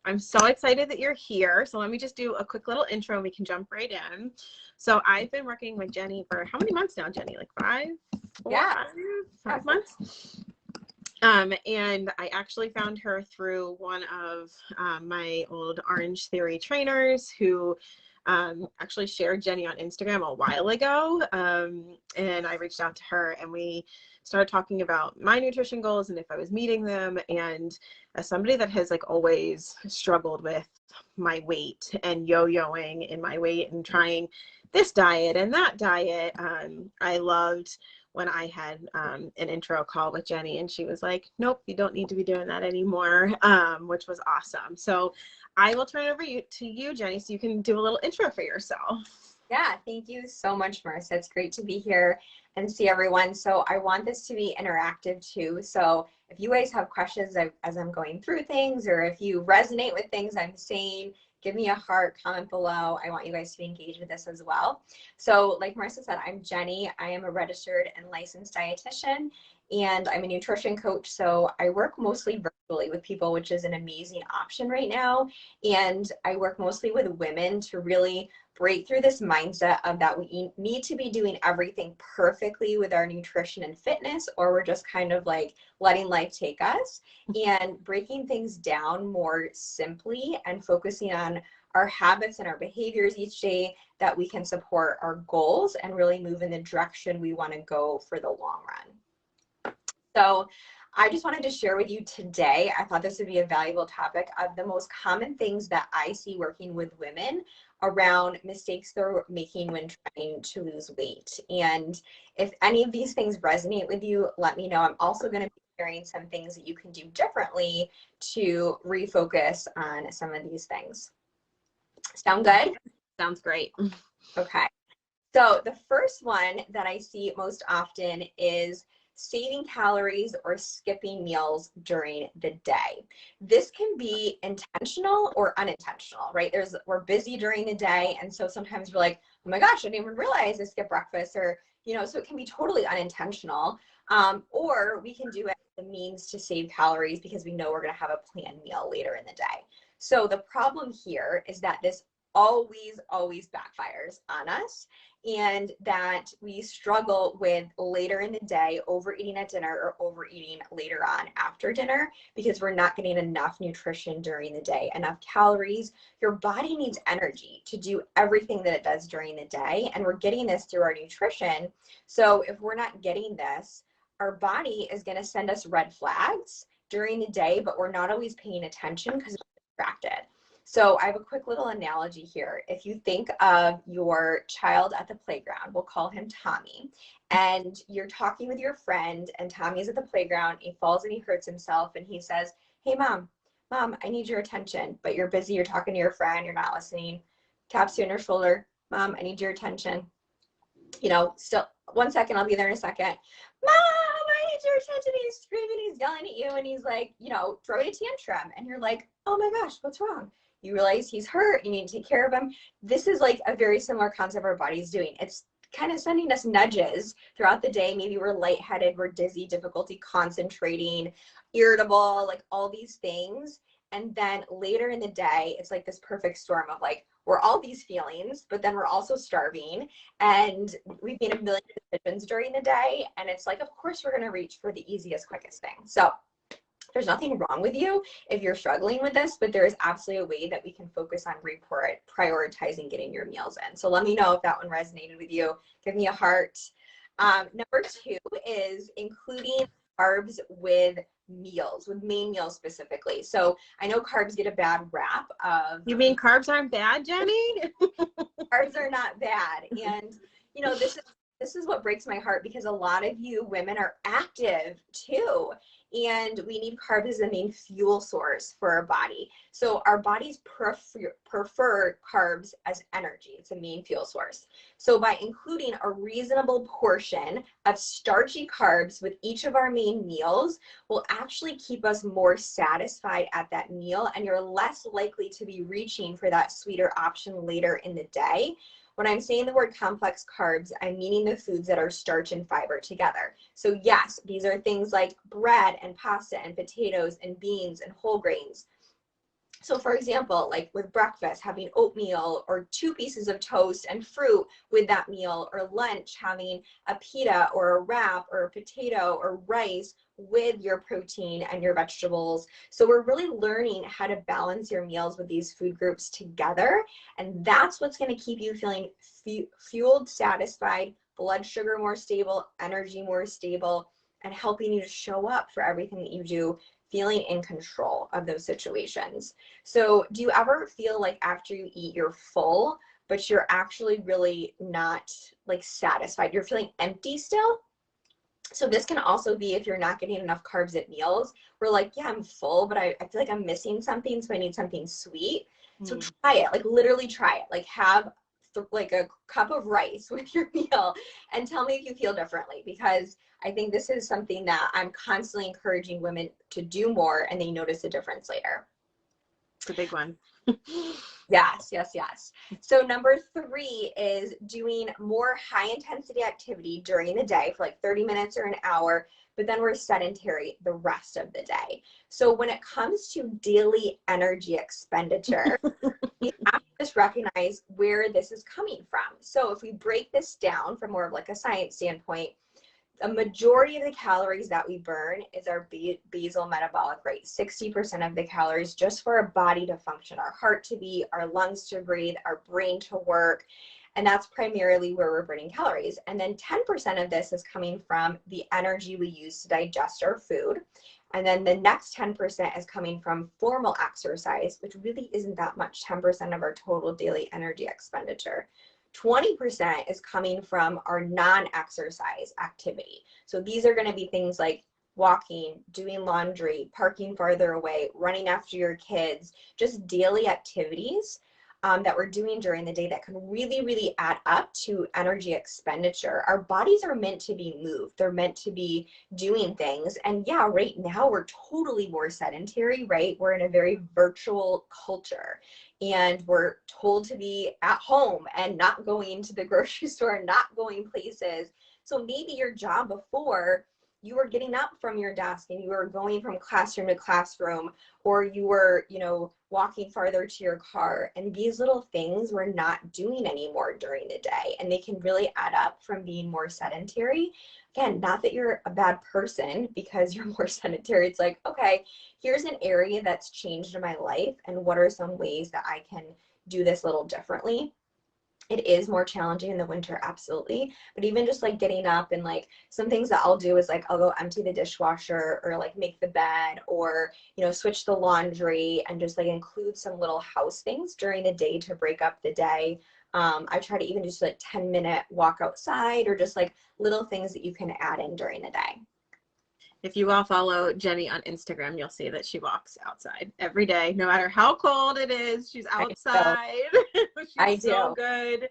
I'm so excited that you're here. So let me just do a quick little intro and we can jump right in. So I've been working with Jenny for how many months now, Jenny? Like five months? And I actually found her through one of my old Orange Theory trainers who actually shared Jenny on Instagram a while ago. And I reached out to her and we started talking about my nutrition goals and if I was meeting them. And as somebody that has like always struggled with my weight and yo-yoing in my weight and trying this diet and that diet, I loved when I had an intro call with Jenny and she was like, nope, you don't need to be doing that anymore, which was awesome. So I will turn it over to you, Jenny, so you can do a little intro for yourself. Yeah, thank you so much, Marissa. It's great to be here and see everyone. So I want this to be interactive too. So if you guys have questions as I'm going through things, or if you resonate with things I'm saying, give me a heart, comment below. I want you guys to be engaged with this as well. So like Marissa said, I'm Jenny. I am a registered and licensed dietitian, and I'm a nutrition coach. So I work mostly virtually with people, which is an amazing option right now. And I work mostly with women to really break through this mindset of that we need to be doing everything perfectly with our nutrition and fitness, or we're just kind of like letting life take us, and breaking things down more simply and focusing on our habits and our behaviors each day that we can support our goals and really move in the direction we want to go for the long run. So I just wanted to share with you today, I thought this would be a valuable topic of the most common things that I see working with women around mistakes they're making when trying to lose weight. And if any of these things resonate with you, let me know. I'm also going to be sharing some things that you can do differently to refocus on some of these things. Sound good? Sounds great. Okay. So the first one that I see most often is saving calories or skipping meals during the day. This can be intentional or unintentional, right? We're busy during the day, and so sometimes we're like, oh my gosh, I didn't even realize I skipped breakfast, or so it can be totally unintentional. Or we can do it as a means to save calories because we know we're going to have a planned meal later in the day. So the problem here is that this always backfires on us, and that we struggle with later in the day overeating at dinner or overeating later on after dinner because we're not getting enough nutrition during the day, enough calories. Your body needs energy to do everything that it does during the day, and we're getting this through our nutrition. So if we're not getting this, our body is going to send us red flags during the day, but we're not always paying attention because we're distracted. So I have a quick little analogy here. If you think of your child at the playground, we'll call him Tommy, and you're talking with your friend, and Tommy's at the playground, he falls and he hurts himself, and he says, hey, mom, I need your attention, but you're busy, you're talking to your friend, you're not listening, taps you on your shoulder, mom, I need your attention. Still 1 second, I'll be there in a second. Mom, I need your attention. He's screaming, he's yelling at you, and he's like, throwing a tantrum, and you're like, oh my gosh, what's wrong? You realize he's hurt, you need to take care of him. This is like a very similar concept our body's doing. It's kind of sending us nudges throughout the day. Maybe we're lightheaded, we're dizzy, difficulty concentrating, irritable, like all these things. And then later in the day, it's like this perfect storm of like, we're all these feelings, but then we're also starving, and we've made a million decisions during the day. And it's like, of course, we're going to reach for the easiest, quickest thing. So there's nothing wrong with you if you're struggling with this, but there is absolutely a way that we can focus on prioritizing getting your meals in. So let me know if that one resonated with you. Give me a heart. Number 2 is including carbs with meals, with main meals specifically. So I know carbs get a bad rap of... You mean carbs aren't bad, Jenny? Carbs are not bad. And, this is what breaks my heart, because a lot of you women are active too, and we need carbs as the main fuel source for our body. So our bodies prefer carbs as energy. It's a main fuel source. So by including a reasonable portion of starchy carbs with each of our main meals will actually keep us more satisfied at that meal, and you're less likely to be reaching for that sweeter option later in the day. When I'm saying the word complex carbs, I'm meaning the foods that are starch and fiber together. So yes, these are things like bread and pasta and potatoes and beans and whole grains. So for example, like with breakfast, having oatmeal or 2 pieces of toast and fruit with that meal, or lunch, having a pita or a wrap or a potato or rice with your protein and your vegetables. So we're really learning how to balance your meals with these food groups together. And that's what's going to keep you feeling fueled, satisfied, blood sugar more stable, energy more stable, and helping you to show up for everything that you do, feeling in control of those situations. So do you ever feel like after you eat, you're full, but you're actually really not like satisfied? You're feeling empty still? So this can also be if you're not getting enough carbs at meals. We're like, yeah, I'm full, but I feel like I'm missing something, so I need something sweet. So try it, like literally try it. Like have like a cup of rice with your meal and tell me if you feel differently, because I think this is something that I'm constantly encouraging women to do more, and they notice a difference later. It's a big one. Yes, yes, yes. So number 3 is doing more high intensity activity during the day for like 30 minutes or an hour, but then we're sedentary the rest of the day. So when it comes to daily energy expenditure, we have to just recognize where this is coming from. So if we break this down from more of like a science standpoint, a majority of the calories that we burn is our basal metabolic rate. 60% of the calories just for our body to function, our heart to beat, our lungs to breathe, our brain to work. And that's primarily where we're burning calories. And then 10% of this is coming from the energy we use to digest our food. And then the next 10% is coming from formal exercise, which really isn't that much, 10% of our total daily energy expenditure. 20% is coming from our non-exercise activity. So these are going to be things like walking, doing laundry, parking farther away, running after your kids, just daily activities that we're doing during the day that can really, really add up to energy expenditure. Our bodies are meant to be moved. They're meant to be doing things. And yeah, right now we're totally more sedentary, right? We're in a very virtual culture, and we're told to be at home and not going to the grocery store, not going places. So maybe your job before, you were getting up from your desk and you were going from classroom to classroom, or you were, walking farther to your car. And these little things we're not doing anymore during the day. And they can really add up from being more sedentary. Again, not that you're a bad person because you're more sedentary. It's like, okay, here's an area that's changed in my life, and what are some ways that I can do this a little differently. It is more challenging in the winter, absolutely. But even just like getting up, and like some things that I'll do is like I'll go empty the dishwasher, or like make the bed, or switch the laundry, and just like include some little house things during the day to break up the day. I try to even just like 10-minute walk outside, or just like little things that you can add in during the day. If you all follow Jenny on Instagram, you'll see that she walks outside every day, no matter how cold it is. She's outside. I She's do. so good.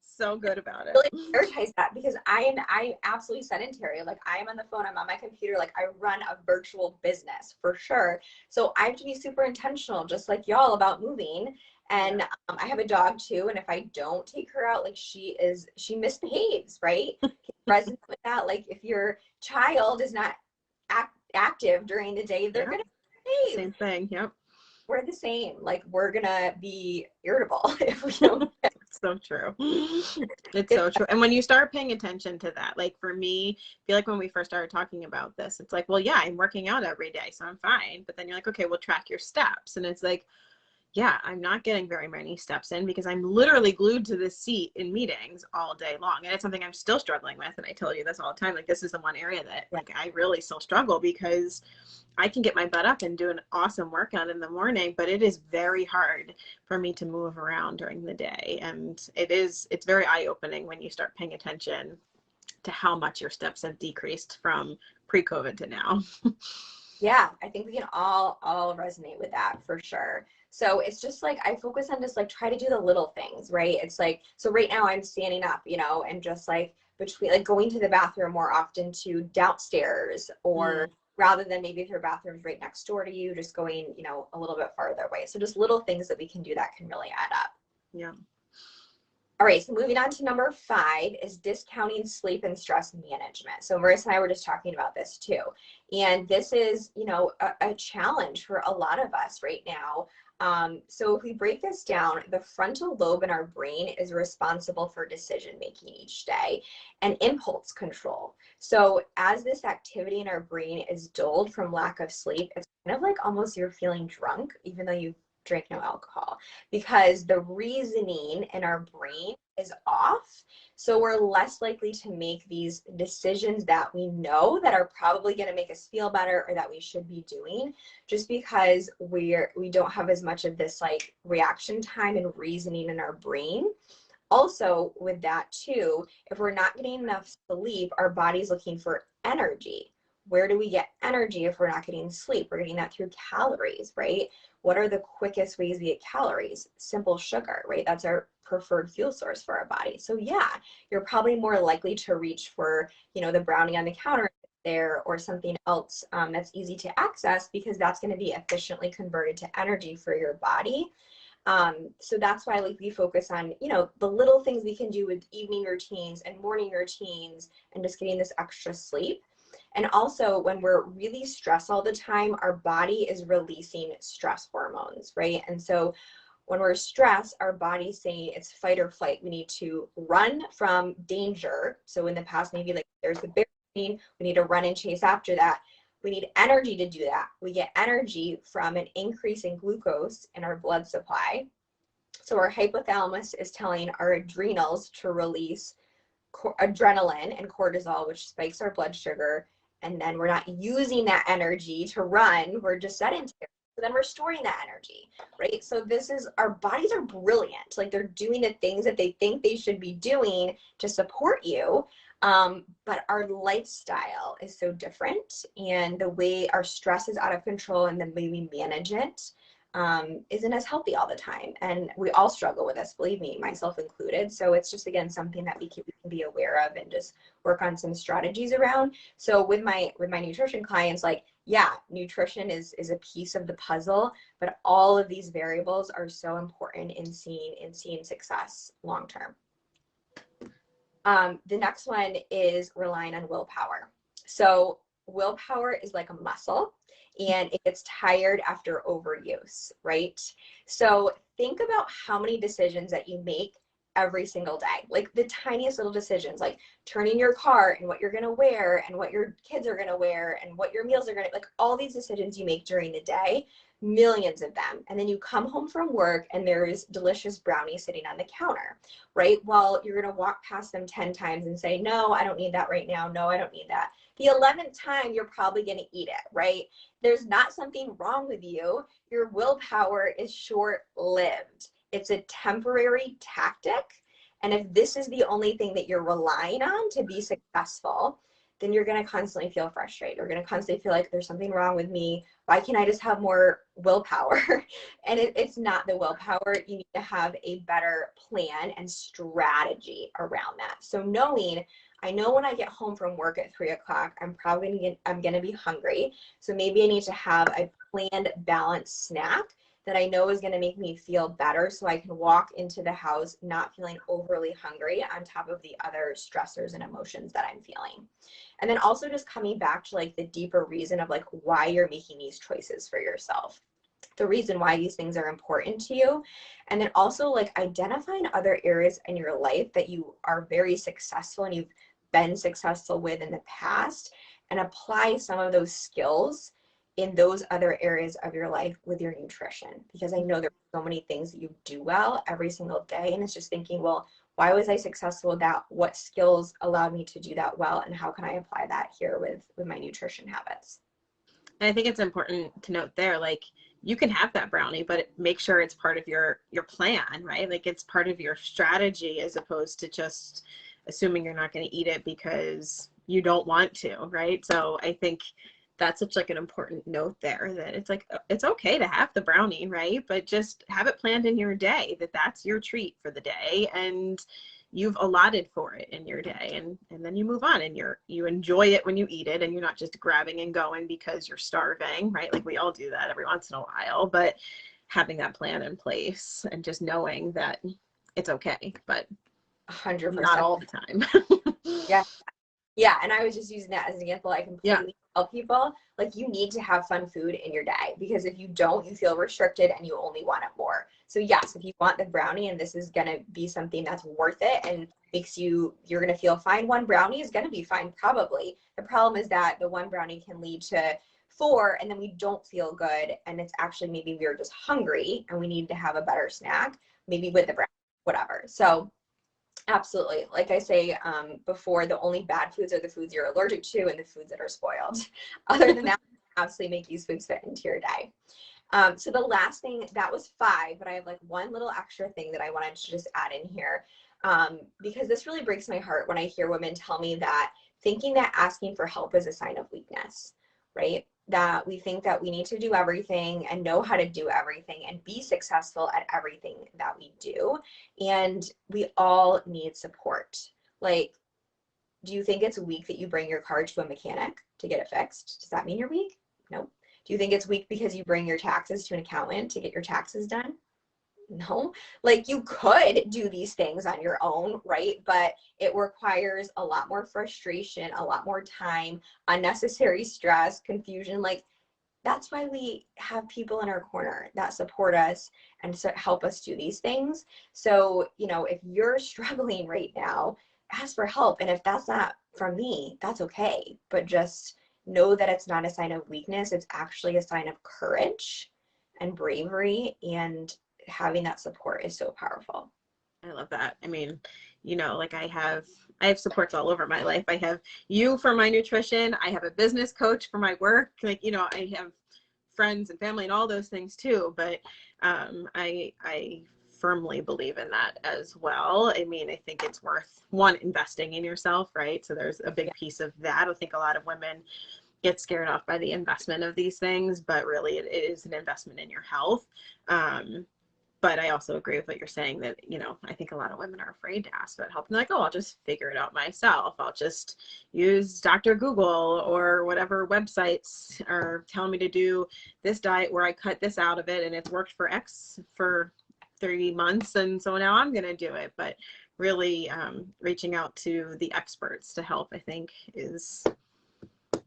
So good about it. Really prioritize that, because I'm absolutely sedentary. Like I am on the phone, I'm on my computer, like I run a virtual business for sure. So I have to be super intentional, just like y'all, about moving. And I have a dog too, and if I don't take her out, like she misbehaves, right? Resonate with that. Like if your child is not active during the day, they're gonna behave. Same thing. Yep. We're the same. Like we're gonna be irritable if we don't. It's so true. It's so true. And when you start paying attention to that, like for me, I feel like when we first started talking about this, it's like, well, yeah, I'm working out every day, so I'm fine. But then you're like, okay, well, track your steps. And it's like, yeah, I'm not getting very many steps in because I'm literally glued to this seat in meetings all day long. And it's something I'm still struggling with. And I tell you this all the time. Like, this is the one area that like I really still struggle, because I can get my butt up and do an awesome workout in the morning, but it is very hard for me to move around during the day. And it's very eye-opening when you start paying attention to how much your steps have decreased from pre-COVID to now. Yeah, I think we can all resonate with that for sure. So it's just like I focus on just like try to do the little things, right? It's like, so right now I'm standing up, and just like between like going to the bathroom more often to downstairs, or rather than maybe if your bathroom's right next door to you, just going, a little bit farther away. So just little things that we can do that can really add up. Yeah. All right, so moving on to number 5 is discounting sleep and stress management. So Marissa and I were just talking about this too. And this is, you know, a challenge for a lot of us right now. So if we break this down, the frontal lobe in our brain is responsible for decision making each day and impulse control. So as this activity in our brain is dulled from lack of sleep, it's kind of like almost you're feeling drunk, even though you drink no alcohol, because the reasoning in our brain is off. So we're less likely to make these decisions that we know that are probably going to make us feel better or that we should be doing, just because we don't have as much of this like reaction time and reasoning in our brain. Also with that too, if we're not getting enough sleep, our body's looking for energy. Where do we get energy if we're not getting sleep? We're getting that through calories, right? What are the quickest ways we get calories? Simple sugar, right? That's our preferred fuel source for our body. So yeah, you're probably more likely to reach for, you know, the brownie on the counter there or something else that's easy to access, because that's going to be efficiently converted to energy for your body. So that's why like we focus on, you know, the little things we can do with evening routines and morning routines and just getting this extra sleep. And also when we're really stressed all the time, our body is releasing stress hormones, right? And so when we're stressed, our body's saying it's fight or flight. We need to run from danger. So in the past, maybe like there's a bear, we need to run and chase after that. We need energy to do that. We get energy from an increase in glucose in our blood supply. So our hypothalamus is telling our adrenals to release adrenaline and cortisol, which spikes our blood sugar. And then we're not using that energy to run. We're just sedentary. So then we're storing that energy, right? So this is, our bodies are brilliant. Like they're doing the things that they think they should be doing to support you. But our lifestyle is so different, and the way our stress is out of control and the way we manage it isn't as healthy all the time. And we all struggle with this, believe me, myself included. So it's just, again, something that we can be aware of and just work on some strategies around. So with my nutrition clients, like, yeah, nutrition is a piece of the puzzle, but all of these variables are so important in seeing success long term. The next one is relying on willpower. So willpower is like a muscle, and it gets tired after overuse, right? So think about how many decisions that you make every single day, like the tiniest little decisions, like turning your car and what you're going to wear and what your kids are going to wear and what your meals are going to, like all these decisions you make during the day, millions of them. And then you come home from work and there's delicious brownie sitting on the counter, right? Well, you're going to walk past them 10 times and say, no, I don't need that right now. No, I don't need that. The 11th time, you're probably going to eat it, right? There's not something wrong with you. Your willpower is short-lived. It's a temporary tactic. And if this is the only thing that you're relying on to be successful, then you're going to constantly feel frustrated. You're going to constantly feel like there's something wrong with me. Why can't I just have more willpower? And it's not the willpower. You need to have a better plan and strategy around that. So knowing, I know when I get home from work at 3 o'clock, I'm going to be hungry. So maybe I need to have a planned, balanced snack that I know is going to make me feel better, so I can walk into the house not feeling overly hungry on top of the other stressors and emotions that I'm feeling. And then also just coming back to like the deeper reason of like why you're making these choices for yourself, the reason why these things are important to you. And then also like identifying other areas in your life that you are very successful and you've been successful with in the past, and apply some of those skills in those other areas of your life with your nutrition. Because I know there are so many things that you do well every single day, and it's just thinking, well, why was I successful with that? What skills allowed me to do that well, and how can I apply that here with my nutrition habits? And I think it's important to note there, like, you can have that brownie, but make sure it's part of your plan, right? Like it's part of your strategy, as opposed to just assuming you're not going to eat it because you don't want to, right? So I think that's such like an important note there, that it's like, it's okay to have the brownie, right? But just have it planned in your day that that's your treat for the day, and you've allotted for it in your day, and then you move on, and you enjoy it when you eat it, and you're not just grabbing and going because you're starving, right? Like we all do that every once in a while, but having that plan in place and just knowing that it's okay. But not 100%. all the time. Yeah. Yeah, and I was just using that as an example. I Yeah. completely tell people, like, you need to have fun food in your day, because if you don't, you feel restricted and you only want it more. So yes, if you want the brownie and this is going to be something that's worth it and makes you're going to feel fine, one brownie is going to be fine probably. The problem is that the one brownie can lead to four, and then we don't feel good, and it's actually maybe we're just hungry and we need to have a better snack, maybe with the brownie, whatever. So absolutely. Like I say before, the only bad foods are the foods you're allergic to and the foods that are spoiled. Other than that, absolutely make these foods fit into your day. So the last thing, that was 5, but I have like one little extra thing that I wanted to just add in here, because this really breaks my heart when I hear women tell me that thinking that asking for help is a sign of weakness, right? That we think that we need to do everything and know how to do everything and be successful at everything that we do. And we all need support. Like, do you think it's weak that you bring your car to a mechanic to get it fixed? Does that mean you're weak? No. Do you think it's weak because you bring your taxes to an accountant to get your taxes done? No. Like, you could do these things on your own, right? But it requires a lot more frustration, a lot more time, unnecessary stress, confusion. Like, that's why we have people in our corner that support us and so help us do these things. So, if you're struggling right now, ask for help. And if that's not from me, that's okay. But just know that it's not a sign of weakness. It's actually a sign of courage and bravery. And having that support is so powerful. I love that. I mean, like I have supports all over my life. I have you for my nutrition. I have a business coach for my work. Like, I have friends and family and all those things too. But I firmly believe in that as well. I mean, I think it's worth investing in yourself, right? So there's a big piece of that. I think a lot of women get scared off by the investment of these things, but really it is an investment in your health. But I also agree with what you're saying that, I think a lot of women are afraid to ask for help. And they're like, oh, I'll just figure it out myself. I'll just use Dr. Google or whatever websites are telling me to do this diet where I cut this out of it and it's worked for 30 months. And so now I'm going to do it. But really reaching out to the experts to help, I think, is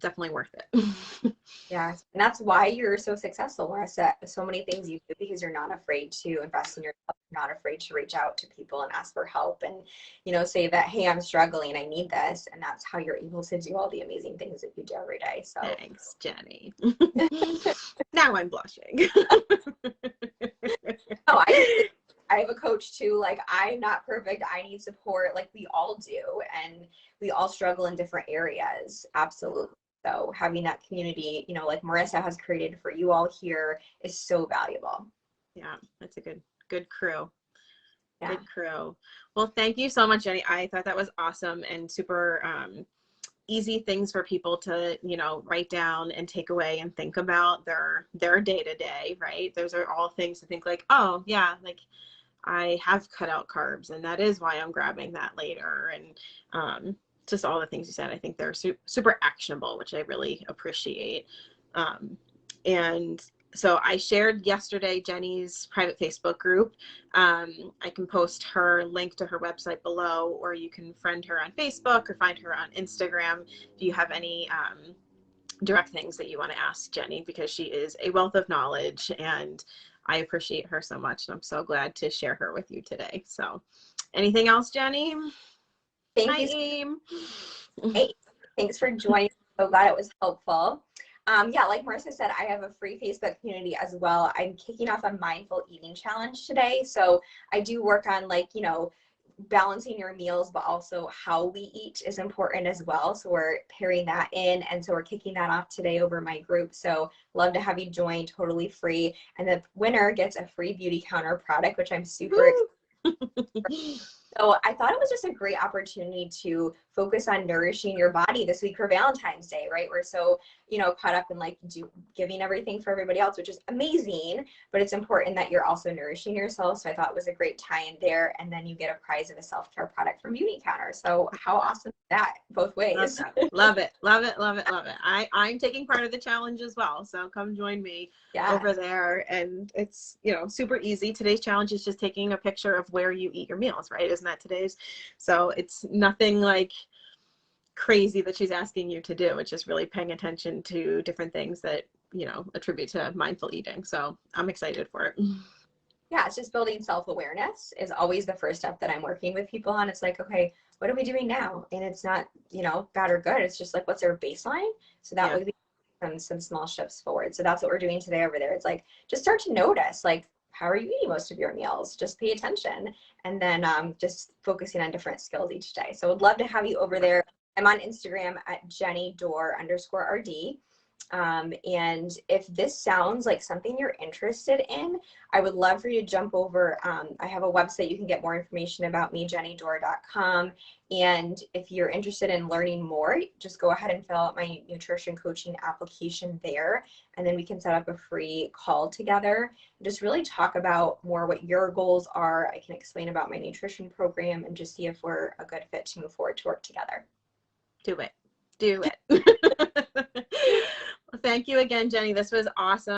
definitely worth it. Yeah, and that's why you're so successful, Marissa. So many things you do because you're not afraid to invest in yourself, you're not afraid to reach out to people and ask for help and, say that, hey, I'm struggling, I need this. And that's how you're able to do all the amazing things that you do every day. So thanks, Jenny. Now I'm blushing. Oh, I have a coach too. Like, I'm not perfect. I need support. Like, we all do. And we all struggle in different areas. Absolutely. So having that community, like Marissa has created for you all here, is so valuable. Yeah, that's a good crew. Yeah. Good crew. Well, thank you so much, Jenny. I thought that was awesome and super easy things for people to, write down and take away and think about their day to day, right? Those are all things to think like, oh yeah, like I have cut out carbs and that is why I'm grabbing that later. And just all the things you said, I think they're super actionable, which I really appreciate. And so I shared yesterday Jenny's private Facebook group. I can post her link to her website below, or you can friend her on Facebook or find her on Instagram if you have any direct things that you want to ask Jenny, because she is a wealth of knowledge and I appreciate her so much. And I'm so glad to share her with you today. So anything else, Jenny? Thank Hi, you. Aim. Hey, thanks for joining. So glad it was helpful. Yeah, like Marissa said, I have a free Facebook community as well. I'm kicking off a mindful eating challenge today. So I do work on balancing your meals, but also how we eat is important as well. So we're pairing that in. And so we're kicking that off today over my group. So love to have you join, totally free. And the winner gets a free beauty counter product, which I'm super excited. So I thought it was just a great opportunity to focus on nourishing your body this week for Valentine's Day, right? We're so, caught up in giving everything for everybody else, which is amazing, but it's important that you're also nourishing yourself. So I thought it was a great tie-in there. And then you get a prize of a self-care product from Beauty Counter. So how awesome is that, both ways? Love it. Love it. Love it. Love it. I'm taking part of the challenge as well. So come join me over there. And it's, super easy. Today's challenge is just taking a picture of where you eat your meals, right? Isn't that today's. So it's nothing like crazy that she's asking you to do. It's just really paying attention to different things that, you know, attribute to mindful eating. So I'm excited for it. Yeah, it's just building self-awareness is always the first step that I'm working with people on. It's like, okay, what are we doing now? And it's not, you know, bad or good. It's just like, what's our baseline? So that way we can some small shifts forward. So that's what we're doing today over there. It's like, just start to notice, like, how are you eating most of your meals? Just pay attention. And then just focusing on different skills each day. So I'd love to have you over there. I'm on Instagram at JennyDoor_RD. And if this sounds like something you're interested in, I would love for you to jump over. I have a website you can get more information about me, jennydoor.com. And if you're interested in learning more, just go ahead and fill out my nutrition coaching application there. And then we can set up a free call together and just really talk about more what your goals are. I can explain about my nutrition program and just see if we're a good fit to move forward to work together. Do it. Do it. Well, thank you again, Jenny. This was awesome.